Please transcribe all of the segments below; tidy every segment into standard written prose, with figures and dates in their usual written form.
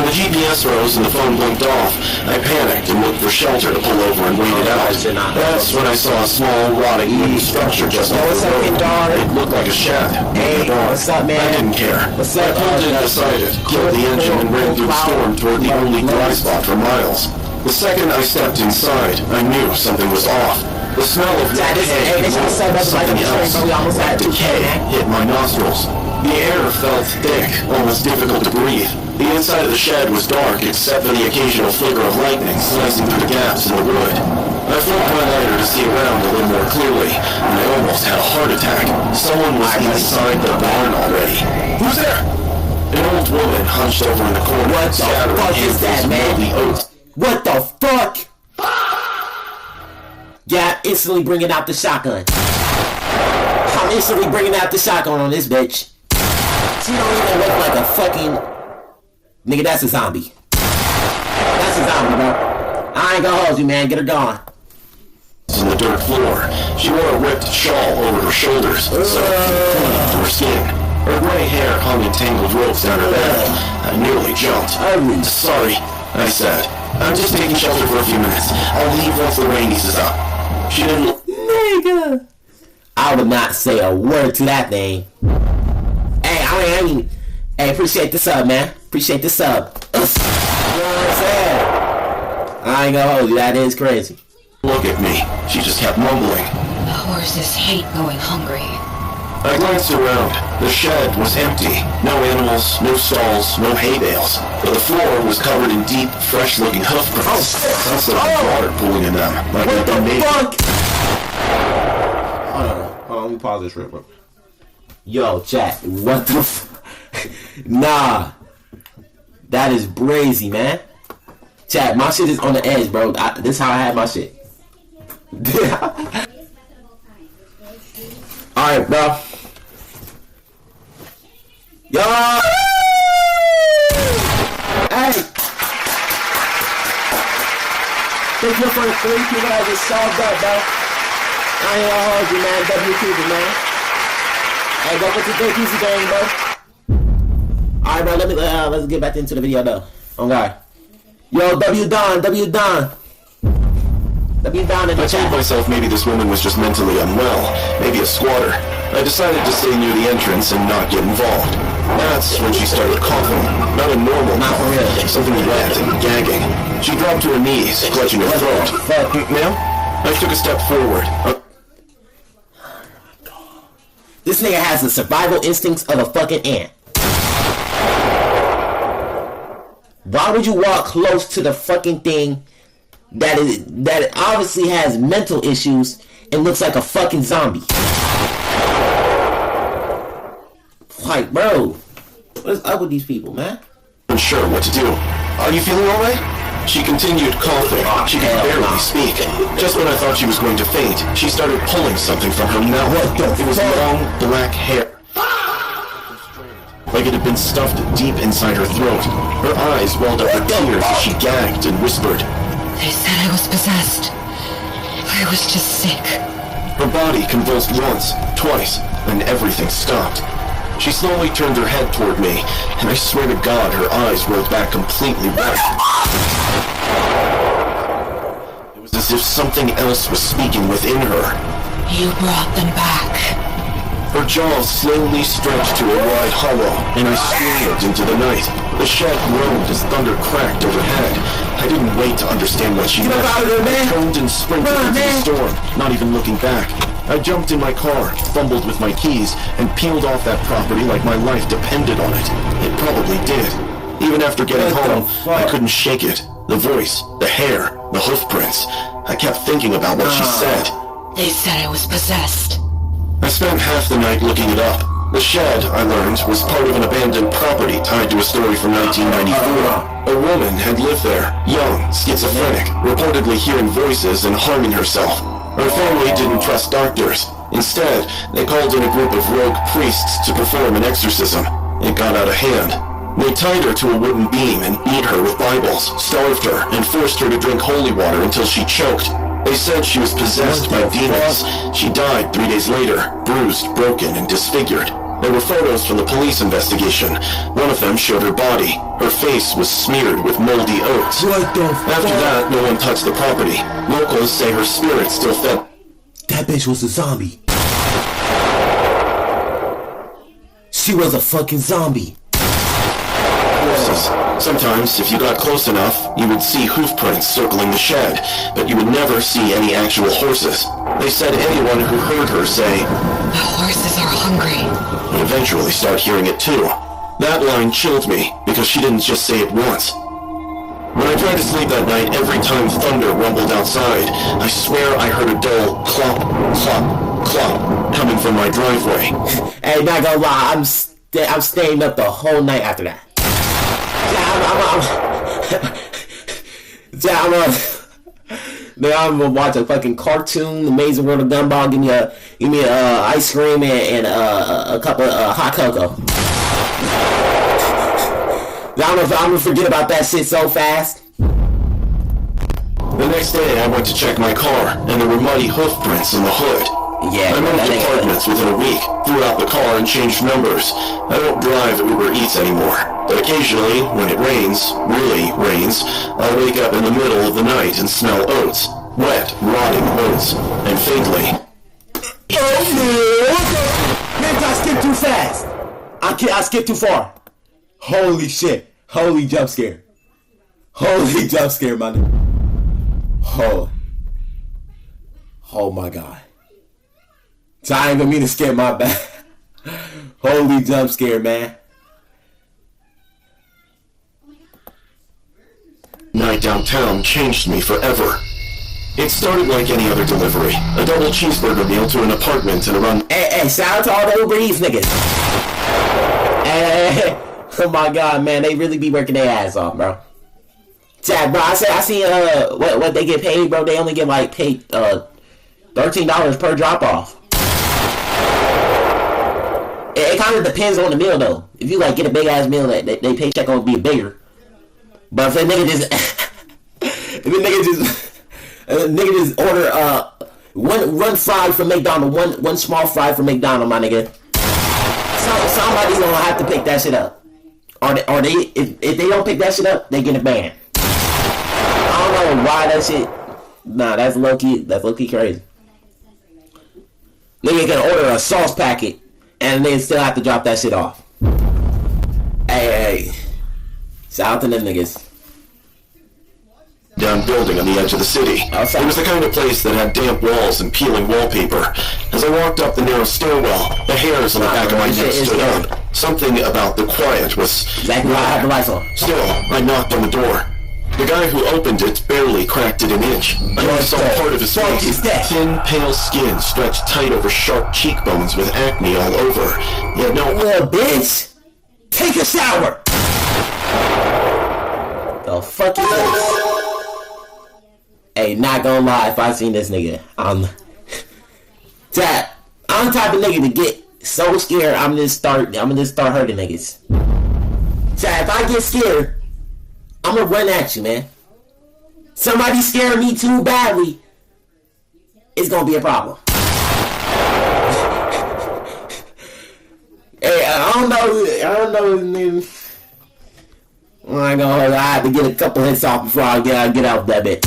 the GPS froze and the phone blinked off. I panicked and looked for shelter to pull over and waited out. That's when I saw a small, rotting wooden structure just off the road. It looked like a shed. Hey, what's up, man? I didn't care. What's up? I pulled in beside it, killed the engine, and ran through the storm toward the only dry spot for miles. The second I stepped inside, I knew something was off. The smell of decay, something else, that decay hit my nostrils. The air felt thick, almost difficult to breathe. The inside of the shed was dark, except for the occasional flicker of lightning slicing through the gaps in the wood. I flipped my lighter to see around a little more clearly, and I almost had a heart attack. Someone was inside the barn already. Who's there? An old woman hunched over in the corner. What the fuck is that, man? What the fuck? Yeah, instantly bringing out the shotgun. I'm instantly bringing out the shotgun on this bitch. She don't even look like a fucking... Nigga, that's a zombie. That's a zombie, bro. I ain't gonna hold you, man. Get her gone. On the dirt floor, she wore a ripped shawl over her shoulders, so clinging to her skin. Her gray hair hung in tangled ropes down her back. I nearly jumped. Sorry, I said. I'm just taking shelter for a few minutes. I'll leave once the rain eases up. She didn't look... Nigga. I would not say a word to that thing. Hey, I mean, hey, appreciate the sub, man. Appreciate the sub. You know what I'm saying? I ain't gonna hold you. That is crazy. Look at me. She just kept mumbling. The horses hate going hungry. I glanced around. The shed was empty. No animals, no stalls, no hay bales. But the floor was covered in deep, fresh-looking hoof prints. That's like water pooling in them. Like What the made. fuck? Hold on, let me pause this real quick. Yo, chat, what the Nah. That is brazy, man. Chat, my shit is on the edge, bro. This is how I have my shit. Alright, bro. Yo! Hey! Thank you for the 3 people that just solved that, bro. I ain't gonna hold you, man. WTV, man. Hey, go put the Jpeezy game, bro. Alright, bro. Let's get back into the video, though. Okay. Yo, W Don in the I told myself maybe this woman was just mentally unwell, maybe a squatter. I decided to stay near the entrance and not get involved. That's when she started coughing. Not a normal cough, something wet and gagging. She dropped to her knees, clutching her throat. Ma'am? I took a step forward. This nigga has the survival instincts of a fucking ant. Why would you walk close to the fucking thing that obviously has mental issues and looks like a fucking zombie? Like, bro, what is up with these people, man? I'm unsure what to do. Are you feeling alright? She continued coughing. She could barely speak. Just when I thought she was going to faint, she started pulling something from her mouth. It was long, black hair. Like it had been stuffed deep inside her throat. Her eyes welled up with tears as she gagged and whispered. They said I was possessed. I was just sick. Her body convulsed once, twice, then everything stopped. She slowly turned her head toward me, and I swear to God her eyes rolled back completely white. It was as if something else was speaking within her. You brought them back. Her jaw slowly stretched to a wide hollow, and I screamed into the night. The shed groaned as thunder cracked overhead. I didn't wait to understand what she meant. I turned and sprinted into the storm, not even looking back. I jumped in my car, fumbled with my keys, and peeled off that property like my life depended on it. It probably did. Even after getting home, I couldn't shake it. The voice, the hair, the hoof prints. I kept thinking about what she said. They said I was possessed. I spent half the night looking it up. The shed, I learned, was part of an abandoned property tied to a story from 1994. A woman had lived there, young, schizophrenic, reportedly hearing voices and harming herself. Her family didn't trust doctors. Instead, they called in a group of rogue priests to perform an exorcism. It got out of hand. They tied her to a wooden beam and beat her with Bibles, starved her, and forced her to drink holy water until she choked. They said she was possessed by demons. She died 3 days later, bruised, broken, and disfigured. There were photos from the police investigation. One of them showed her body. Her face was smeared with moldy oats. What the fuck? After that, no one touched the property. Locals say her spirit still fed. That bitch was a zombie. She was a fucking zombie. Horses. Sometimes, if you got close enough, you would see hoof prints circling the shed, but you would never see any actual horses. They said anyone who heard her say, The horses are hungry. would eventually start hearing it too. That line chilled me, because she didn't just say it once. When I tried to sleep that night, every time thunder rumbled outside, I swear I heard a dull clop, clop, clop coming from my driveway. Hey, not gonna lie, I'm staying up the whole night after that. I'm gonna watch a fucking cartoon, Amazing World of Gumball. Give me a ice cream and a cup of hot cocoa. I don't know if I'm gonna forget about that shit so fast. The next day, I went to check my car, and there were muddy hoof prints in the hood. Yeah, I moved apartments within a week, threw out the car, and changed numbers. I don't drive Uber Eats anymore, but occasionally, when it rains, really rains, I'll wake up in the middle of the night and smell oats. Wet, rotting oats. And faintly... Oh, man, I skipped too fast. I skipped too far. Holy shit. Holy jump scare. Holy jump scare, man. Oh my god. So I ain't gonna mean to scare my back. Holy jump scare, man. Night downtown changed me forever. It started like any other delivery. A double cheeseburger meal to an apartment and around... Hey, shout out to all the Uber Eats niggas. Hey. Oh my god, man, they really be working their ass off, bro. Chad, bro, I seen what they get paid, bro. They only get like paid $13 per drop off. It kind of depends on the meal though. If you like get a big ass meal, they paycheck gonna be bigger. But if a nigga just order one fry from McDonald's, one small fry from McDonald's, my nigga. Somebody's gonna have to pick that shit up. Or if they don't pick that shit up, they get a ban. I don't know why that shit. Nah, that's low key crazy. Nigga can order a sauce packet and then still have to drop that shit off. Hey. Shout out to them niggas. Down building on the edge of the city. It was the kind of place that had damp walls and peeling wallpaper. As I walked up the narrow stairwell, the hairs on the back of my neck stood up. Something about the quiet was... Exactly why I have the lights on. Still, I knocked on the door. The guy who opened it barely cracked it an inch. I only saw part of his face. Thin, pale skin stretched tight over sharp cheekbones with acne all over. He had no... Little bitch! Take a shower! The fuck is this? Hey, not gonna lie, if I seen this nigga, I'm the type of nigga to get so scared, I'm gonna start hurting niggas. Chad, if I get scared, I'm gonna run at you, man. Somebody scaring me too badly, it's gonna be a problem. Hey, I don't know, man. I had to get a couple hits off before I get out that bit.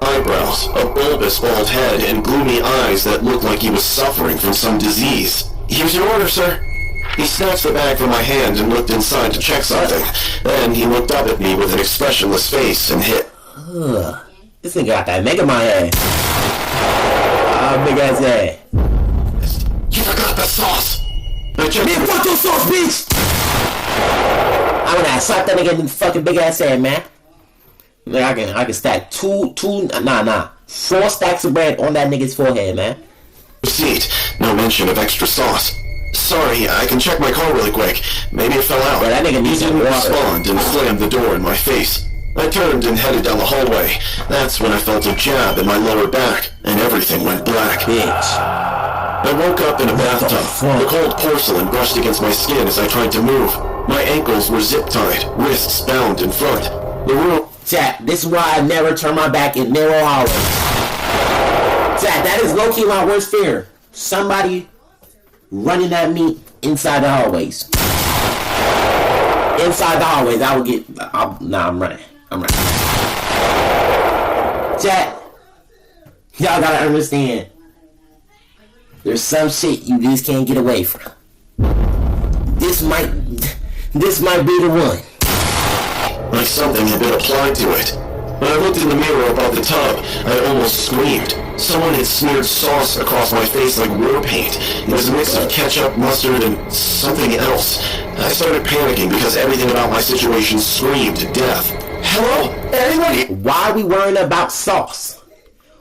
Eyebrows, a bulbous bald head, and gloomy eyes that looked like he was suffering from some disease. Here's your order, sir. He snatched the bag from my hand and looked inside to check something. Then he looked up at me with an expressionless face and hit. This nigga got that Mega Man head. Big ass head. You forgot the sauce. Man, fuck your sauce, bitch! I'm gonna slap that nigga in the fucking big ass head, man. I can stack 4 stacks of bread on that nigga's forehead, man. Receipt. No mention of extra sauce. Sorry, I can check my car really quick. Maybe it fell out. But that nigga needs to respond and slammed the door in my face. I turned and headed down the hallway. That's when I felt a jab in my lower back, and everything went black. Bitch. I woke up in a bathtub. The cold porcelain brushed against my skin as I tried to move. My ankles were zip-tied, wrists bound in front. The room... Chat, this is why I never turn my back in narrow hallways. Chat, that is low-key my worst fear. Somebody running at me inside the hallways. Inside the hallways, I would get. I'm running. Chat, y'all gotta understand. There's some shit you just can't get away from. This might be the one. Like something had been applied to it. When I looked in the mirror above the tub, I almost screamed. Someone had smeared sauce across my face like war paint. It was a mix of ketchup, mustard, and something else. I started panicking because everything about my situation screamed death. Hello? Anybody? Why are we worrying about sauce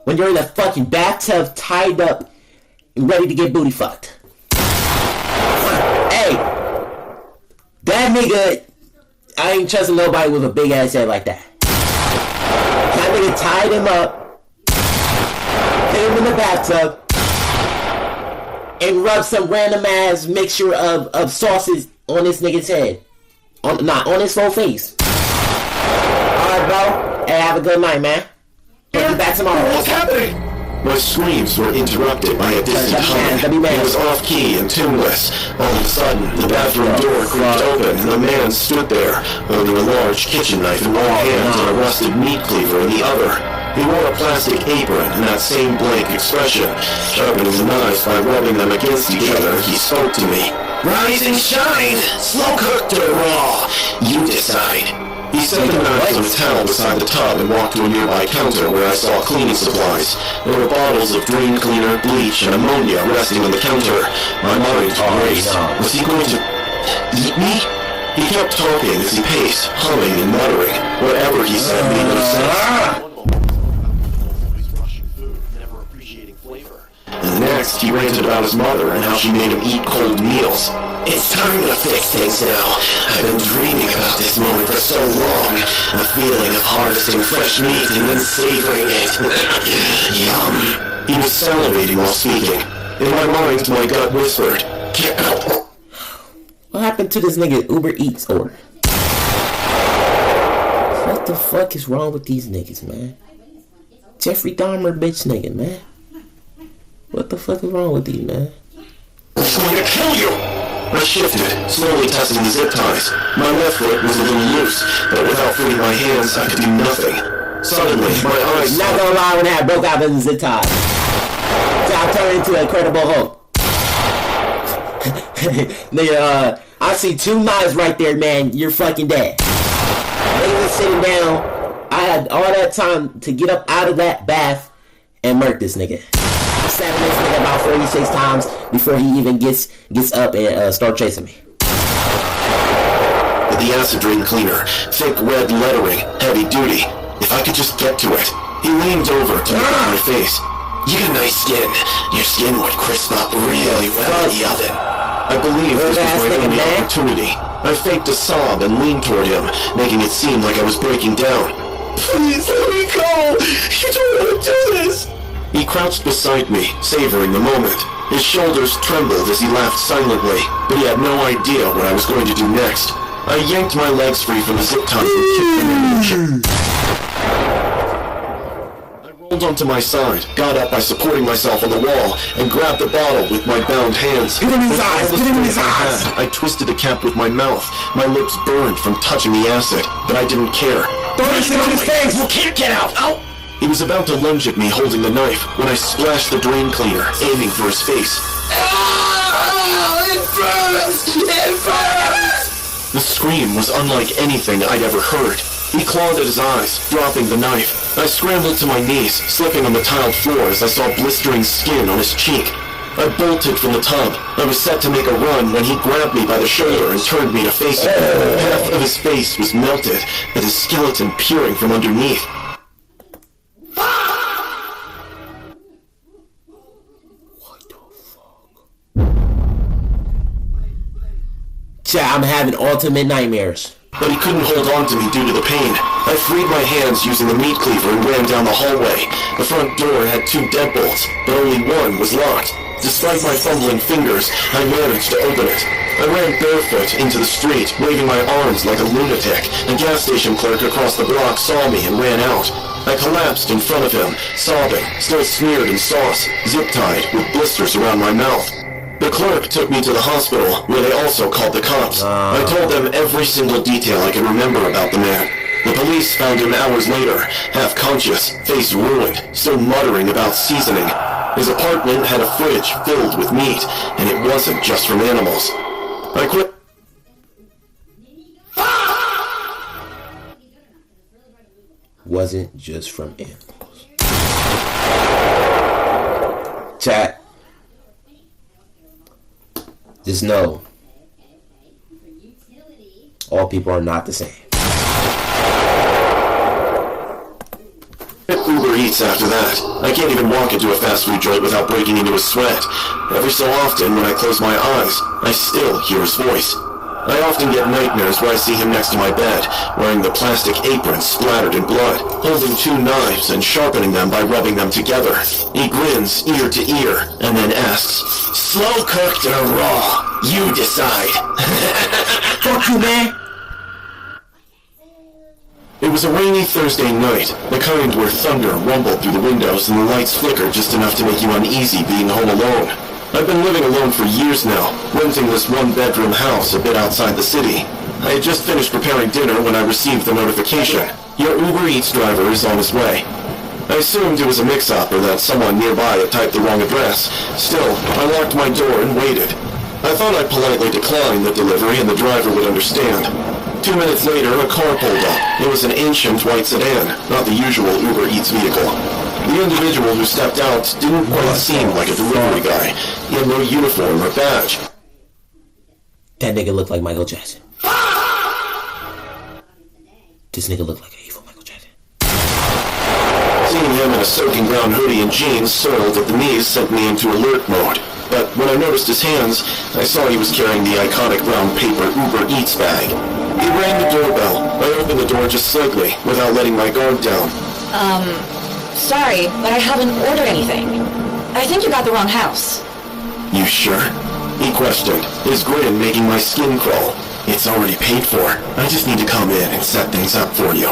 when you're in a fucking bathtub tied up and ready to get booty fucked? Hey, that nigga, I ain't trusting nobody with a big ass head like that. That nigga tied him up, hit him in the bathtub, and rubbed some random ass mixture of sauces on this nigga's head. On his whole face. Alright, bro. Hey, have a good night, man. I'll be back tomorrow. What's happening? My screams were interrupted by a distant hum. It was off-key and tuneless. All of a sudden, the bathroom door creaked open, and a man stood there, holding a large kitchen knife in one hand and a rusted meat cleaver in the other. He wore a plastic apron and that same blank expression. Sharpening the knives by rubbing them against each other, he spoke to me. Rise and shine! Slow cooked or raw? You decide. He set the knives on a towel beside the tub and walked to a nearby counter where I saw cleaning supplies. There were bottles of drain cleaner, bleach, and ammonia resting on the counter. My mind raced. Was he going to eat me? He kept talking as he paced, humming and muttering. Whatever he said made no sense. And the next, he ranted about his mother and how she made him eat cold meals. It's time to fix things now. I've been dreaming about this moment for so long. A feeling of harvesting fresh meat and then savoring it. Yum. He was salivating while speaking. In my mind, my gut whispered, get out. What happened to this nigga Uber Eats order? What the fuck is wrong with these niggas, man? Jeffrey Dahmer bitch nigga, man. What the fuck is wrong with these, man? I'm going to kill you! I shifted, slowly testing the zip ties. My left foot was a little loose, but without freeing my hands, I could do nothing. Suddenly, my eyes... Not gonna lie, when I broke out of the zip ties. So I turned into an Incredible Hulk. Nigga, I see two knives right there, man. You're fucking dead. Nigga was sitting down. I had all that time to get up out of that bath and murk this nigga. Stabbing this nigga about 36 times before he even gets up and start chasing me. The acid drain cleaner, thick red lettering, heavy duty. If I could just get to it. He leaned over to look at my face. You got nice skin. Your skin would crisp up really well in the oven. I believe this was my only opportunity. I faked a sob and leaned toward him, making it seem like I was breaking down. Please let me go! You don't want to do this! He crouched beside me, savoring the moment. His shoulders trembled as he laughed silently, but he had no idea what I was going to do next. I yanked my legs free from the zip ties and kicked them into the chair. I rolled onto my side, got up by supporting myself on the wall, and grabbed the bottle with my bound hands. Get him in his eyes! Get him in his eyes! I twisted the cap with my mouth. My lips burned from touching the acid, but I didn't care. Throw this shit on his face! You can't get out! Ow! He was about to lunge at me holding the knife when I splashed the drain cleaner, aiming for his face. It burns! It burns! The scream was unlike anything I'd ever heard. He clawed at his eyes, dropping the knife. I scrambled to my knees, slipping on the tiled floor as I saw blistering skin on his cheek. I bolted from the tub. I was set to make a run when he grabbed me by the shoulder and turned me to face him. Half of his face was melted, and his skeleton peering from underneath. I'm having ultimate nightmares. But he couldn't hold on to me due to the pain. I freed my hands using the meat cleaver and ran down the hallway. The front door had 2 deadbolts, but only one was locked. Despite my fumbling fingers, I managed to open it. I ran barefoot into the street, waving my arms like a lunatic. A gas station clerk across the block saw me and ran out. I collapsed in front of him, sobbing, still smeared in sauce, zip-tied, with blisters around my mouth. The clerk took me to the hospital, where they also called the cops. I told them every single detail I could remember about the man. The police found him hours later, half-conscious, face ruined, still muttering about seasoning. His apartment had a fridge filled with meat, and it wasn't just from animals. I quit. Wasn't just from animals. Chat. Just know, all people are not the same. Uber Eats after that. I can't even walk into a fast food joint without breaking into a sweat. Every so often, when I close my eyes, I still hear his voice. I often get nightmares where I see him next to my bed, wearing the plastic apron splattered in blood, holding 2 knives and sharpening them by rubbing them together. He grins ear to ear, and then asks, "Slow cooked or raw? You decide." Fuck you, man. It was a rainy Thursday night, the kind where thunder rumbled through the windows and the lights flickered just enough to make you uneasy being home alone. I've been living alone for years now, renting this 1-bedroom house a bit outside the city. I had just finished preparing dinner when I received the notification. Your Uber Eats driver is on his way. I assumed it was a mix-up or that someone nearby had typed the wrong address. Still, I locked my door and waited. I thought I'd politely decline the delivery and the driver would understand. 2 minutes later, a car pulled up. It was an ancient white sedan, not the usual Uber Eats vehicle. The individual who stepped out didn't quite seem like a delivery guy. He had no uniform or badge. That nigga looked like Michael Jackson. This nigga looked like an evil Michael Jackson. Seeing him in a soaking brown hoodie and jeans soiled at the knees sent me into alert mode. But when I noticed his hands, I saw he was carrying the iconic brown paper Uber Eats bag. He rang the doorbell. I opened the door just slightly, without letting my guard down. Sorry, but I haven't ordered anything. I think you got the wrong house. You sure? He questioned, his grin making my skin crawl. It's already paid for. I just need to come in and set things up for you.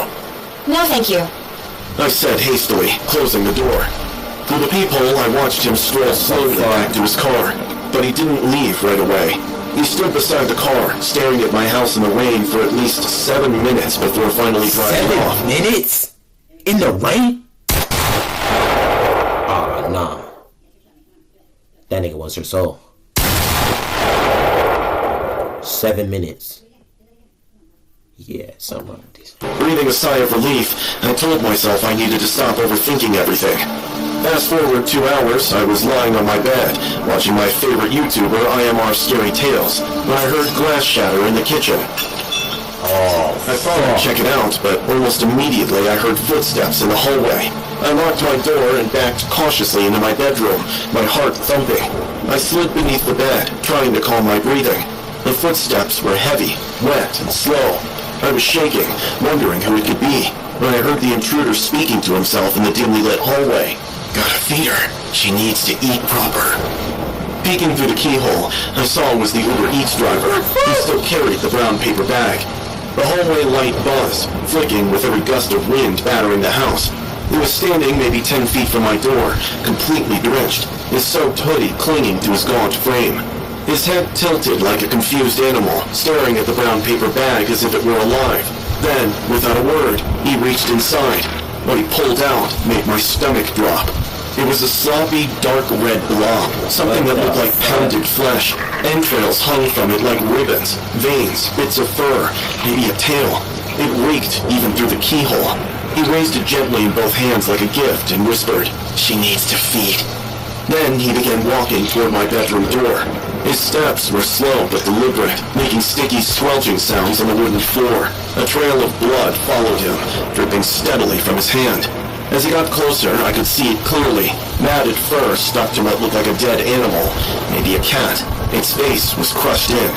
No, thank you. I said hastily, closing the door. Through the peephole, I watched him stroll slowly back to his car, but he didn't leave right away. He stood beside the car, staring at my house in the rain for at least 7 minutes before finally driving off. 7 minutes? In the rain? Nah. That nigga wants her soul. 7 minutes. Yeah, something wrong with these. Breathing a sigh of relief, I told myself I needed to stop overthinking everything. Fast forward 2 hours, I was lying on my bed, watching my favorite YouTuber, IMR Scary Tales, when I heard glass shatter in the kitchen. I thought I'd check it out, but almost immediately I heard footsteps in the hallway. I locked my door and backed cautiously into my bedroom, my heart thumping. I slid beneath the bed, trying to calm my breathing. The footsteps were heavy, wet, and slow. I was shaking, wondering who it could be, when I heard the intruder speaking to himself in the dimly lit hallway. Gotta feed her. She needs to eat proper. Peeking through the keyhole, I saw it was the Uber Eats driver. He still carried the brown paper bag. The hallway light buzzed, flicking with every gust of wind battering the house. He was standing maybe 10 feet from my door, completely drenched, his soaked hoodie clinging to his gaunt frame. His head tilted like a confused animal, staring at the brown paper bag as if it were alive. Then, without a word, he reached inside. What he pulled out made my stomach drop. It was a sloppy, dark red blob, something that looked like pounded flesh. Entrails hung from it like ribbons, veins, bits of fur, maybe a tail. It reeked even through the keyhole. He raised it gently in both hands like a gift and whispered, "She needs to feed." Then he began walking toward my bedroom door. His steps were slow but deliberate, making sticky squelching sounds on the wooden floor. A trail of blood followed him, dripping steadily from his hand. As he got closer, I could see it clearly. Matted fur stuck to what looked like a dead animal, maybe a cat. Its face was crushed in.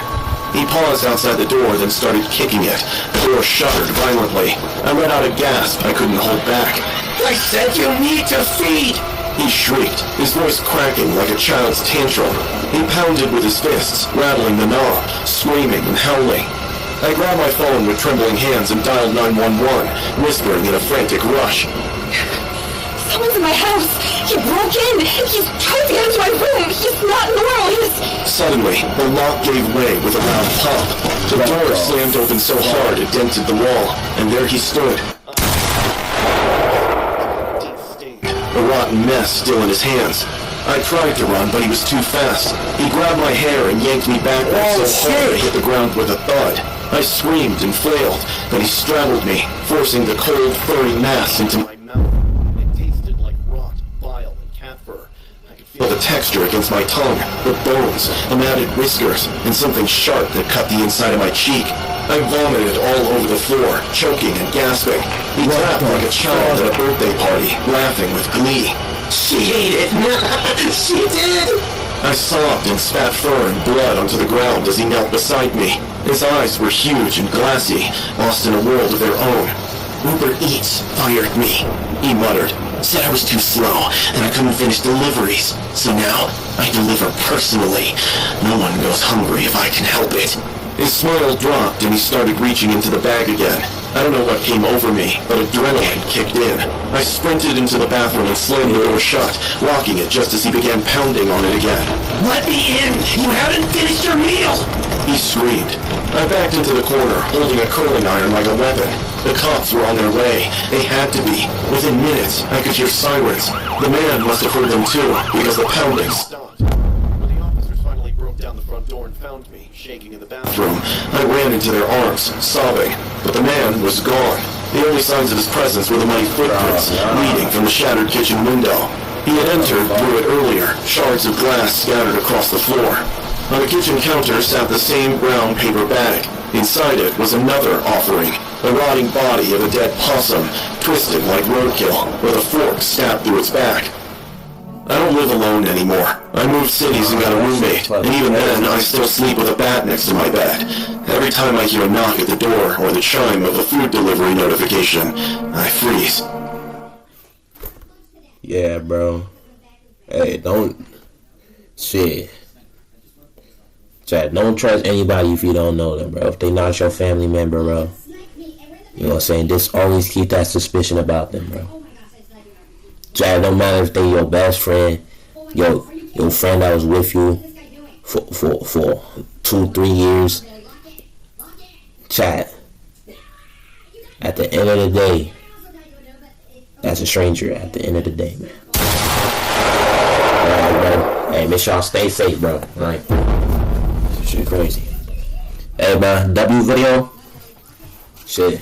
He paused outside the door, then started kicking it. The door shuddered violently. I let out a gasp I couldn't hold back. "I said you need to feed!" He shrieked, his voice cracking like a child's tantrum. He pounded with his fists, rattling the knob, screaming and howling. I grabbed my phone with trembling hands and dialed 911, whispering in a frantic rush. Someone's in my house! He broke in! He's trying to get into my room! He's not normal! Suddenly, the lock gave way with a loud pop. The door slammed open so hard it dented the wall, and there he stood. A rotten mess still in his hands. I tried to run, but he was too fast. He grabbed my hair and yanked me backwards so hard I hit the ground with a thud. I screamed and flailed, but he straddled me, forcing the cold, furry mass into my mouth. It tasted like rot, bile, and cat fur. I could feel the texture against my tongue, the bones, the matted whiskers, and something sharp that cut the inside of my cheek. I vomited all over the floor, choking and gasping. He clapped like a child at a birthday party, laughing with glee. She ate it! She did! I sobbed and spat fur and blood onto the ground as he knelt beside me. His eyes were huge and glassy, lost in a world of their own. Uber Eats fired me, he muttered. Said I was too slow, and I couldn't finish deliveries. So now, I deliver personally. No one goes hungry if I can help it. His smile dropped and he started reaching into the bag again. I don't know what came over me, but adrenaline kicked in. I sprinted into the bathroom and slammed the door shut, locking it just as he began pounding on it again. Let me in! You haven't finished your meal! He screamed. I backed into the corner, holding a curling iron like a weapon. The cops were on their way. They had to be. Within minutes, I could hear sirens. The man must have heard them too, because the pounding stopped. When the officers finally broke down the front door and found me, shaking in the bathroom, I ran into their arms, sobbing. But the man was gone. The only signs of his presence were the muddy footprints leading from the shattered kitchen window. He had entered through it earlier, shards of glass scattered across the floor. On the kitchen counter sat the same brown paper bag. Inside it was another offering, the rotting body of a dead possum, twisted like roadkill, with a fork stabbed through its back. I don't live alone anymore. I moved cities and got a roommate, and even then I still sleep with a bat next to my bed. Every time I hear a knock at the door or the chime of a food delivery notification, I freeze. Yeah, bro. Hey, don't... Shit. Chat, don't trust anybody if you don't know them, bro. If they not your family member, bro. You know what I'm saying? Just always keep that suspicion about them, bro. Chat, don't matter if they your best friend, your friend that was with you for 2-3 years. Chat. At the end of the day, that's a stranger at the end of the day, man. Alright, bro. Hey, make sure y'all stay safe, bro. Alright. Shit crazy. Hey, man. W video. Shit.